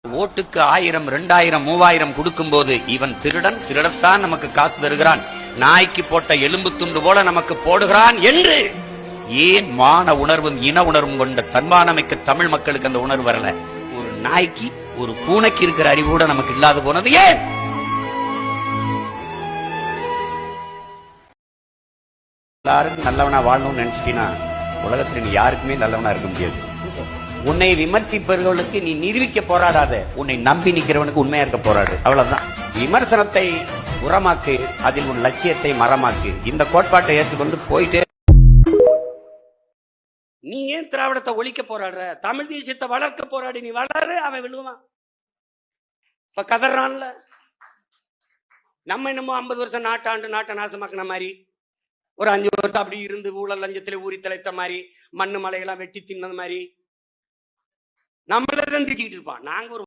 ஓட்டுக்கு 1000, 2000, 3000 கொடுக்கும் போது இவன் திருடன், திருடத்தான் நமக்கு காசு தருகிறான், நாய்க்கு போட்ட எலும்பு துண்டு போல நமக்கு போடுகிறான் என்று ஏன் மான உணர்வும் இன உணர்வும் கொண்ட தன்மானமிக்க தமிழ் மக்களுக்கு அந்த உணர்வு வரல? ஒரு நாய்க்கு ஒரு பூனைக்கு இருக்கிற அறிவு கூட நமக்கு இல்லாத போனது ஏன்? எல்லாருக்கும் நல்லவனா வாழணும்னு நினைச்சிட்டீங்கன்னா உலகத்துல நீ யாருக்குமே நல்லவனா இருக்க முடியாது. உன்னை விமர்சிப்பவர்களுக்கு நீ நிரூபிக்க போராடாத, உன்னை நம்பி நிக்கிறவனுக்கு உண்மையா இருக்க போராடு. அவ்வளவுதான். விமர்சனத்தை உரமாக்கு, அதில் உன் லட்சியத்தை மரமாக்கு. இந்த கோட்பாட்டை ஏற்றுக்கொண்டு போயிட்டு நீ ஏன் திராவிடத்தை ஒழிக்க போராடுற? தமிழ் தேசியத்தை வளர்க்க போராடி. நீ வளரு, அவன் விழுவான். இப்ப கதறான்ல. நம்ம என்னமோ 50 வருஷம் நாட்டை நாசமாக்கின மாதிரி, ஒரு 5 வருஷம் அப்படி இருந்து ஊழல் லஞ்சத்திலே ஊறி தலைத்த மாதிரி, மண்ணு மலையெல்லாம் வெட்டி தின்னது மாதிரி நம்மளதான் திட்டிட்டு இருப்பான். நாங்க ஒரு